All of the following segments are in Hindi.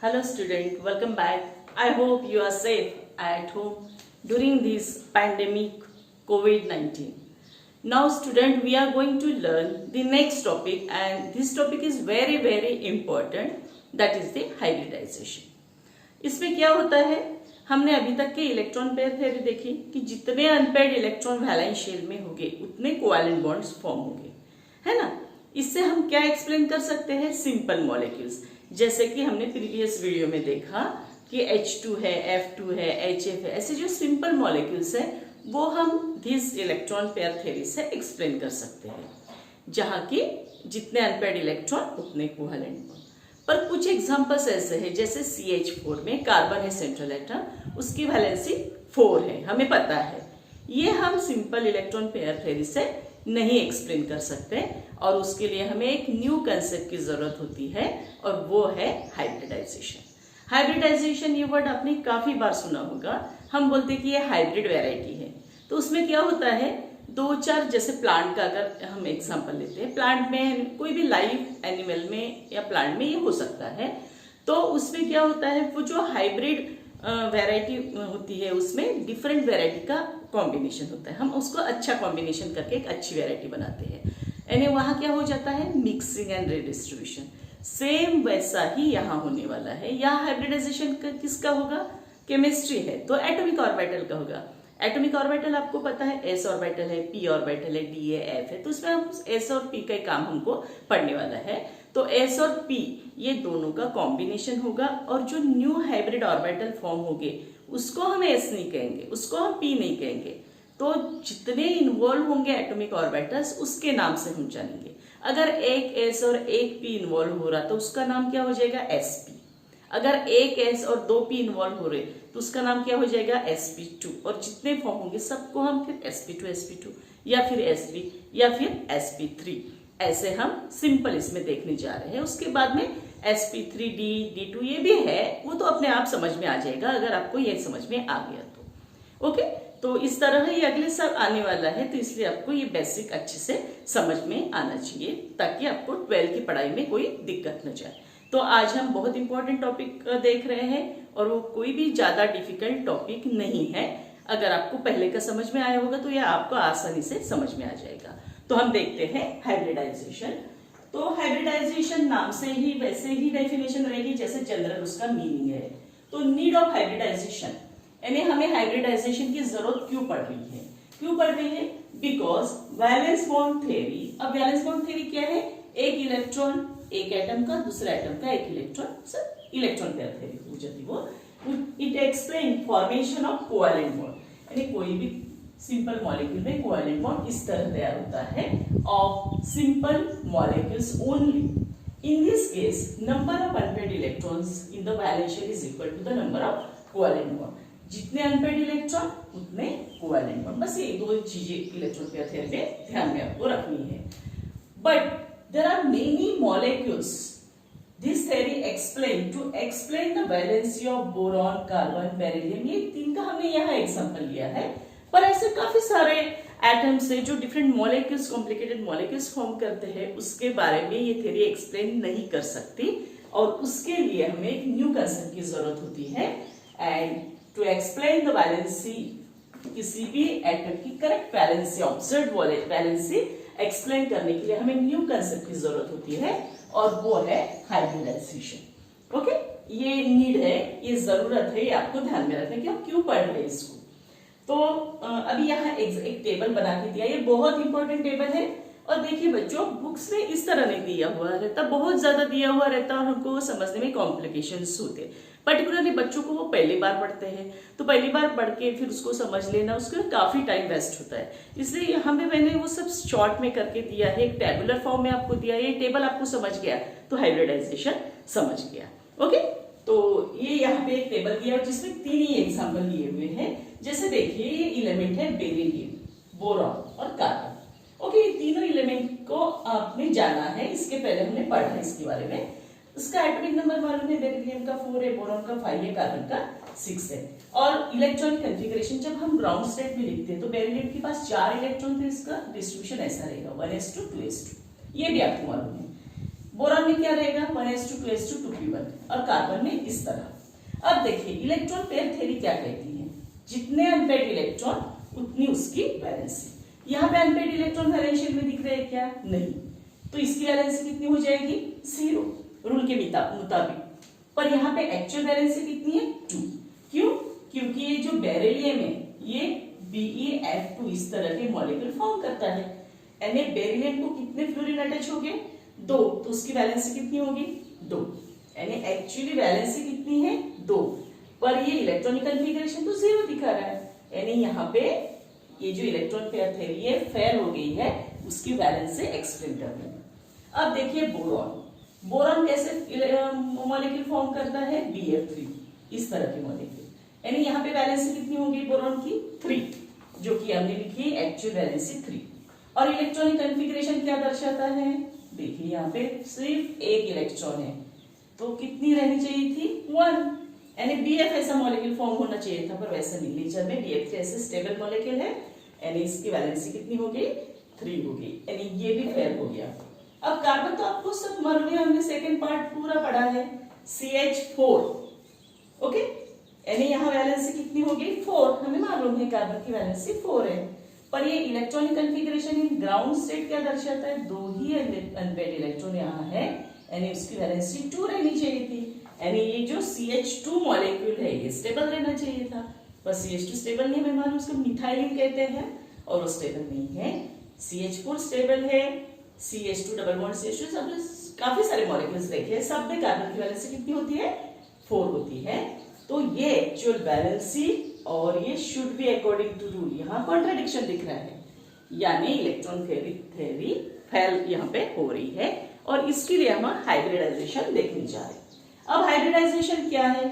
Hello student, welcome back. I hope you are safe at home during this pandemic COVID-19. Now student, we are going to learn the next topic and this topic is very important, that is the hybridization. इसमें क्या होता है, हमने अभी तक के इलेक्ट्रॉन पेयर थ्योरी देखी कि जितने अनपेयर्ड इलेक्ट्रॉन वैलेंस शेल में होंगे उतने कोवैलेंट बॉन्ड्स फॉर्म होंगे, है ना। इससे हम क्या एक्सप्लेन कर सकते हैं, सिंपल मॉलिक्यूल्स, जैसे कि हमने प्रीवियस वीडियो में देखा कि H2 है, F2 है, HF है, ऐसे जो सिंपल मॉलिक्यूल्स है वो हम दिस इलेक्ट्रॉन पेयर थ्योरी से एक्सप्लेन कर सकते हैं, जहां की जितने अनपेयर्ड इलेक्ट्रॉन उतने कोवैलेंट बॉन्ड। पर कुछ एग्जांपल्स ऐसे हैं, जैसे CH4 में कार्बन है सेंट्रल एटम, उसकी वैलेंसी 4 है, हमें पता है। ये हम सिंपल इलेक्ट्रॉन पेयर थ्योरी से नहीं एक्सप्लेन कर सकते और उसके लिए हमें एक न्यू कंसेप्ट की जरूरत होती है और वो है हाइब्रिडाइजेशन। हाइब्रिडाइजेशन ये वर्ड आपने काफी बार सुना होगा। हम बोलते कि ये हाइब्रिड वैरायटी है, तो उसमें क्या होता है, दो चार, जैसे प्लांट का अगर हम एग्जांपल लेते हैं, प्लांट में कोई भी लाइव एनिमल में या प्लांट में ये हो सकता है, तो उसमें क्या होता है, वो जो हाइब्रिड वैरायटी होती है उसमें डिफरेंट वैरायटी का कॉम्बिनेशन होता है। हम उसको अच्छा कॉम्बिनेशन करके एक अच्छी वैरायटी बनाते हैं, यानी वहां क्या हो जाता है, मिक्सिंग एंड रीडिस्ट्रीब्यूशन। सेम वैसा ही यहाँ होने वाला है। यहाँ हाइब्रिडाइजेशन किसका होगा, केमिस्ट्री है तो एटॉमिक ऑर्बिटल का होगा। एटॉमिक ऑर्बिटल आपको पता है, एस ऑर्बिटल है, पी ऑर्बिटल है, डी है, एफ है, तो इसमें हम एस और पी का काम हमको पढ़ने वाला है। तो एस और पी ये दोनों का कॉम्बिनेशन होगा और जो न्यू हाइब्रिड ऑर्बिटल फॉर्म होंगे उसको हम एस नहीं कहेंगे, उसको हम पी नहीं कहेंगे। तो जितने इन्वॉल्व होंगे एटॉमिक ऑर्बिटल्स उसके नाम से हम जानेंगे। अगर एक एस और एक पी इन्वॉल्व हो रहा तो उसका नाम क्या हो जाएगा, एसपी। अगर एक एस और दो पी इन्वॉल्व हो रहे तो उसका नाम क्या हो जाएगा, sp2। और जितने फॉर्म होंगे सबको हम फिर sp2 या फिर sp या फिर sp3 ऐसे हम सिंपल इसमें देखने जा रहे हैं। उसके बाद में sp3d d2 ये भी है, वो तो अपने आप समझ में आ जाएगा अगर आपको ये समझ में आ गया तो। ओके, तो इस तरह ये अगले साल आने वाला है, तो इसलिए आपको ये बेसिक अच्छे से समझ में आना चाहिए ताकि आपको 12 की पढ़ाई में कोई दिक्कत न जाए। तो आज हम बहुत इंपॉर्टेंट टॉपिक देख रहे हैं और वो कोई भी ज्यादा डिफिकल्ट टॉपिक नहीं है। अगर आपको पहले का समझ में आया होगा तो यह आपको आसानी से समझ में आ जाएगा। तो हम देखते हैं हाइब्रिडाइजेशन। तो हाइब्रिडाइजेशन नाम से ही वैसे ही डेफिनेशन रहेगी जैसे जनरल उसका मीनिंग है। तो नीड ऑफ हाइब्रिडाइजेशन, यानी हमें हाइब्रिडाइजेशन की जरूरत क्यों पड़ रही है, बिकॉज वैलेंस बॉन्ड थ्योरी। अब वैलेंस बॉन्ड थ्योरी क्या है, एक इलेक्ट्रॉन एक एटम का दूसरा एटम का एक इलेक्ट्रॉन पेयर थ्योरी हो जाती वो। It explain formation of covalent bond, यानी कोई भी सिंपल मॉलिक्यूल में कोवैलेंट बॉन्ड इस तरह तैयार होता है of simple molecules only. In this case number of unpaired electrons in the valence shell is equal to the number of covalent bond. जितने अनपेयर्ड इलेक्ट्रॉन उतने कोवैलेंट बॉन्ड। बस ये दो चीजें इलेक्ट्रॉन पेयर थ्योरी में ध्यान में आपको रखनी है। But there are many molecules this theory explain the valency of boron, carbon, beryllium। ये तीन का हमने यहाँ एग्जांपल लिया है, पर ऐसे काफी सारे एटम्स है जो different molecules, complicated molecules form करते हैं, उसके बारे में ये थ्योरी एक्सप्लेन नहीं कर सकती और उसके लिए हमें एक न्यू कंसेप्ट की जरूरत होती है। And to explain the valency, किसी भी एटम की correct valency, observed valency explain करने के लिए हमें न्यू कंसेप्ट की जरूरत होती है और वो है हाइब्रिडाइजेशन। ओके, ये नीड है, ये जरूरत है, ये आपको ध्यान में रखना कि आप क्यों पढ़ रहे हैं इसको। तो अभी यहाँ एक टेबल बना के दिया, ये बहुत इंपॉर्टेंट टेबल है। और देखिए बच्चों, बुक्स में इस तरह नहीं दिया हुआ रहता, बहुत ज्यादा दिया हुआ रहता और हमको समझने में कॉम्प्लिकेशंस होते। पर्टिकुलरली बच्चों को वो पहली बार पढ़ते हैं, तो पहली बार पढ़ के फिर उसको समझ लेना, उसके काफी टाइम वेस्ट होता है। इसलिए हमें मैंने वो सब शॉर्ट में करके दिया है, एक टेबुलर फॉर्म में आपको दिया है। ये टेबल आपको समझ गया तो हाइब्रिडाइजेशन समझ गया। ओके, तो ये यहाँ पे एक टेबल दिया है जिसमें 3 ही एग्जाम्पल लिए हुए हैं। जैसे देखिए, ये एलिमेंट है बेरिलियम, बोरॉन और कार्बन। ओके, ये तीनों एलिमेंट को आपने जाना है, इसके पहले हमने पढ़ा है इसके बारे में। इसका एटॉमिक नंबर मालूम है, बेरिलियम का 4 है, बोरॉन का 5 है, कार्बन का 6 है। और इलेक्ट्रॉनिक कॉन्फ़िगरेशन जब हम ग्राउंड स्टेट में लिखते हैं तो बेरिलियम के पास 4 इलेक्ट्रॉन थे, इसका डिस्ट्रीब्यूशन ऐसा रहेगा 1s2 2s2, ये भी आपको मालूम है। बोरॉन बोरॉन में क्या रहेगा 1s2 2p1 और कार्बन में इस तरह। अब देखिए इलेक्ट्रॉन पेयर थ्योरी क्या कहती है, जितने अनपेयर्ड इलेक्ट्रॉन उतनी उसकी वैलेंसी। यहाँ पे अनपेयर्ड इलेक्ट्रॉन वैलेंस शेल में दिख रहे हैं क्या, नहीं, तो इसकी वैलेंसी कितनी हो जाएगी 0 रूल के मुताबिक। पर यहाँ पे एक्चुअल वैलेंसी कितनी है 2। क्यों, क्योंकि ये जो बेरिलियम है ये BeF2 इस तरह के मॉलिक्यूल फॉर्म करता है। यानी बेरिलियम को कितने फ्लोरीन अटैच हो गए 2, तो उसकी वैलेंसी कितनी होगी 2। यानी एक्चुअली वैलेंसी कितनी है 2, पर ये इलेक्ट्रॉनिक कॉन्फ़िगरेशन तो 0 दिखा रहा है। यानी यहाँ पे ये जो इलेक्ट्रॉन पेयर थ्योरी है फेल हो गई है, उसकी वैलेंस से एक्सप्लेन करने में। अब देखिए बोरॉन, बोरॉन कैसे मॉलिक्यूल फॉर्म करता है BF3 इस तरह की मॉलिक्यूल। यानी यहाँ पे वैलेंसी कितनी होगी बोरॉन की 3, जो कि हमने लिखी है एक्चुअल वैलेंसी 3। और इलेक्ट्रॉनिक कॉन्फ़िगरेशन क्या दर्शाता है, देखिए यहाँ पे सिर्फ एक इलेक्ट्रॉन है, तो कितनी रहनी चाहिए थी 1। यानी BF ऐसा मॉलिक्यूल फॉर्म होना चाहिए था, पर वैसा नहीं। नेचर में BF3 ऐसे स्टेबल मॉलिक्यूल है, यानी इसकी वैलेंसी कितनी होगी 3 होगी। यानी ये भी फेल हो गया। अब कार्बन तो आपको सब मालूम है, हमने सेकंड पार्ट पूरा पढ़ा है CH4। ओके, यानी यहाँ वैलेंसी कितनी होगी 4, हमें मालूम है कार्बन की वैलेंसी 4 है। पर ये electronic configuration in ground state क्या दर्शाता है, 2 ही अनपेयर्ड इलेक्ट्रॉन यहाँ है, यानी उसकी वैलेंसी 2 रहनी चाहिए थी। यानी ये जो CH2 मॉलिक्यूल है ये स्टेबल रहना चाहिए था, पर CH2 स्टेबल नहीं, हमें मालूम उसको मिथाइलिन कहते हैं और वो स्टेबल नहीं है। CH4 स्टेबल है, CH2 डबल बॉन्ड CH2 सब काफी सारे मॉलिक्यूल्स देखे, सब में कार्बन की वैलेंसी कितनी होती है 4 होती है। तो ये एक्चुअल वैलेंसी और ये should be according to rule, यहाँ कॉन्ट्रडिक्शन दिख रहा है, यानी इलेक्ट्रॉन थ्योरी फेल यहाँ पे हो रही है। और इसके लिए हम हाइब्रिडाइजेशन देखने जा रहे हैं। अब हाइब्रिडाइजेशन क्या है,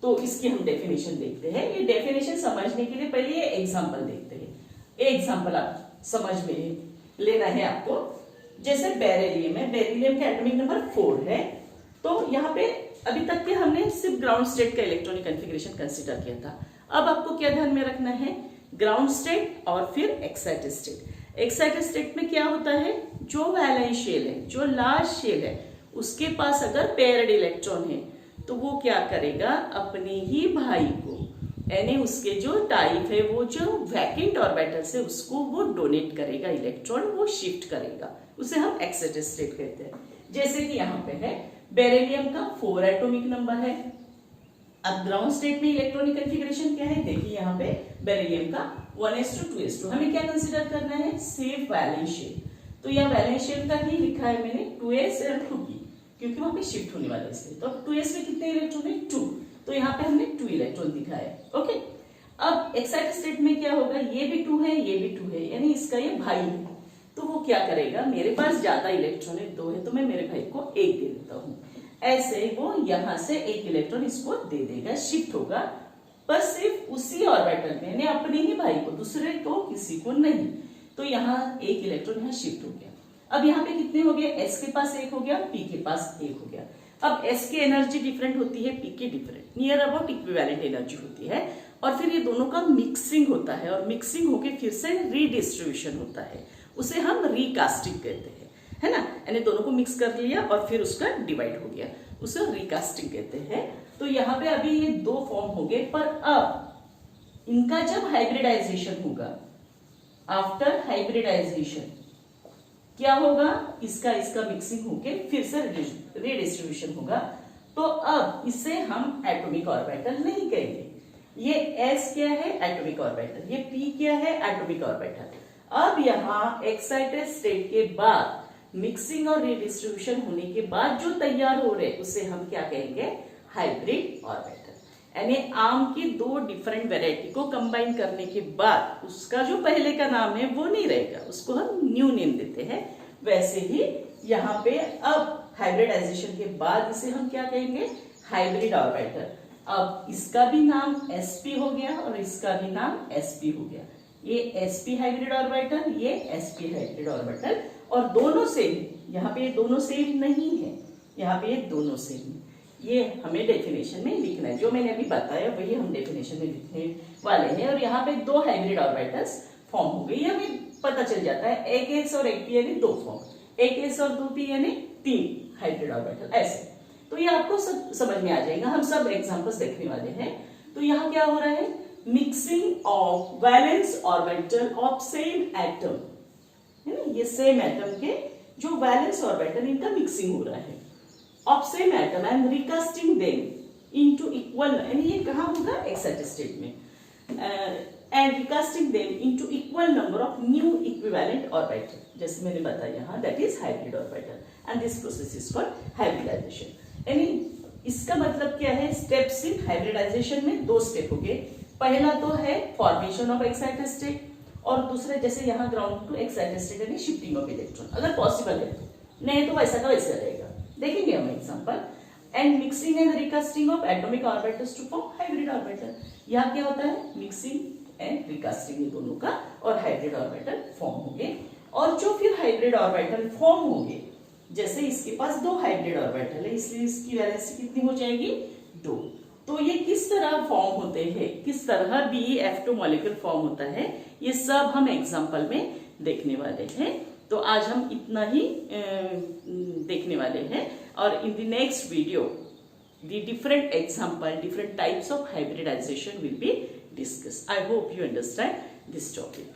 तो इसकी हम डेफिनेशन देखते हैं। ये डेफिनेशन समझने के लिए पहले ये एग्जांपल देखते हैं। एग्जांपल आप समझ में लेना है आपको। जैसे बेरिलियम है, बेरिलियम का एटॉमिक नंबर 4 है, तो यहाँ पे अभी तक के हमने सिर्फ ग्राउंड स्टेट का इलेक्ट्रॉनिक कॉन्फ़िगरेशन कंसीडर किया था। अब आपको क्या ध्यान में रखना है, ग्राउंड स्टेट और फिर एक्साइटेड स्टेट। एक्साइटेड स्टेट में क्या होता है, जो वैलेंस शेल है, जो लार्ज शेल है, उसके पास अगर पेयर्ड इलेक्ट्रॉन है तो वो क्या करेगा, अपने ही भाई को, यानी उसके जो टाइप है वो जो वैकेंट ऑर्बिटल से उसको वो डोनेट करेगा इलेक्ट्रॉन, वो शिफ्ट करेगा, उसे हम एक्साइटेड स्टेट कहते हैं। जैसे कि यहाँ पे है बेरिलियम का 4 एटॉमिक नंबर है। अब ग्राउंड स्टेट में इलेक्ट्रॉनिक कॉन्फ़िगरेशन क्या है, देखिए यहाँ पे बेरिलियम का 1s2 2s2, हमें क्या कंसीडर करना है, सिर्फ वैलेंस शेल। तो यह वैलेंस शेल का ही लिखा है मैंने 2s और 2p, क्योंकि वहां पे शिफ्ट होने वाला है इसलिए। तो 2s में कितने इलेक्ट्रॉन है 2, तो यहाँ पे हमने 2 इलेक्ट्रॉन दिखाया। ओके, अब एक्साइटेड स्टेट में क्या होगा, ये भी 2 है, ये भी 2 है, यानी इसका ये भाई है। तो वो क्या करेगा, मेरे पास ज्यादा इलेक्ट्रॉन है 2 है, तो मैं मेरे भाई को 1 दे देता हूँ। ऐसे वो यहाँ से 1 इलेक्ट्रॉन इसको दे देगा, शिफ्ट होगा, पर सिर्फ उसी ऑर्बिटल में, यानी अपने ही भाई को, दूसरे को किसी को नहीं। तो यहाँ 1 इलेक्ट्रॉन यहाँ शिफ्ट हो गया। अब यहाँ पे कितने हो गए, S के पास 1 हो गया, P के पास 1 हो गया। अब S की एनर्जी डिफरेंट होती है, P की different, near about equivalent energy होती है, और फिर ये दोनों का मिक्सिंग होता है, और मिक्सिंग होके फिर से रीडिस्ट्रीब्यूशन होता है, उसे हम रिकास्टिंग कहते हैं, है ना। यानी दोनों को मिक्स कर लिया और फिर उसका डिवाइड हो गया, उसे रिकास्टिंग कहते हैं। तो यहाँ पे अभी ये 2 फॉर्म हो गए, पर अब इनका जब हाइब्रिडाइजेशन होगा, आफ्टर हाइब्रिडाइजेशन क्या होगा, इसका मिक्सिंग होके फिर से रीडिस्ट्रीब्यूशन होगा। तो अब इसे हम एटॉमिक ऑर्बिटल नहीं कहेंगे। ये S क्या है, एटॉमिक ऑर्बिटल, ये P क्या है, एटॉमिक ऑर्बिटल। अब यहाँ एक्साइटेड स्टेट के बाद मिक्सिंग और रीडिस्ट्रीब्यूशन होने के बाद जो तैयार हो रहे उसे हम क्या कहेंगे, हाइब्रिड ऑर्बिटल। यानी आम की 2 डिफरेंट वेराइटी को कंबाइन करने के बाद उसका जो पहले का नाम है वो नहीं रहेगा, उसको हम न्यू नेम देते हैं। वैसे ही यहाँ पे अब हाइब्रिडाइजेशन के बाद इसे हम क्या कहेंगे, हाइब्रिड ऑर्बिटल। अब इसका भी नाम sp हो गया और इसका भी नाम sp हो गया। ये sp हाइब्रिड ऑर्बिटल, ये sp हाइब्रिड ऑर्बिटल, और दोनों सेम, यहाँ पे दोनों सेम नहीं है, यहाँ पे ये दोनों सेम है। ये हमें डेफिनेशन में लिखना है, जो मैंने अभी बताया वही हम डेफिनेशन में लिखने वाले हैं। और यहाँ पे 2 हाइब्रिड ऑर्बिटल्स फॉर्म हो गई, हमें पता चल जाता है, एक S और एक P यानी 2 फॉर्म, एक S और 2 P यानी 3 हाइब्रिड ऑर्बिटल, ऐसे। तो ये आपको सब समझ में आ जाएगा, हम सब एग्जांपल्स देखने वाले हैं। तो यहाँ क्या हो रहा है, mixing of valence orbital of same atom, है ना, ये सेम एटम के जो वैलेंस ऑर्बिटल इनका मिक्सिंग हो रहा है of same atom and recasting them into equal, यानी ये कहाँ होगा, एक्साइटेड स्टेट में, and recasting them into equal number of new equivalent orbital, जैसे मैंने बताया यहाँ, that is hybrid orbital and this process is called hybridization. यानी इसका मतलब क्या है, स्टेप्स इन हाइब्रिडाइजेशन में दो स्टेप हो गए। पहला तो है फॉर्मेशन ऑफ एक्साइटेड स्टेट, और दूसरे जैसे यहाँ ग्राउंड टू एक्साइटेड स्टेट यानी शिफ्टिंग ऑफ इलेक्ट्रॉन, अगर पॉसिबल है तो, नहीं तो वैसा का वैसा रहेगा। देखेंगे हम example. And mixing and recasting of atomic orbitals to form hybrid orbital, यहाँ क्या होता है, मिक्सिंग एंड रिकास्टिंग ये दोनों का, और हाइब्रिड ऑर्बिटल फॉर्म होंगे। और जो फिर हाइब्रिड ऑर्बिटल फॉर्म होंगे, जैसे इसके पास दो हाइब्रिड ऑर्बिटल है, इसलिए इसकी वैलेंसी कितनी हो जाएगी, 2। तो ये किस तरह फॉर्म होते हैं, किस तरह BeF2 मॉलिक्यूल फॉर्म होता है, ये सब हम एग्जांपल में देखने वाले हैं। तो आज हम इतना ही देखने वाले हैं, और in the next video the different example, different types of hybridization will be discussed. I hope you understand this topic.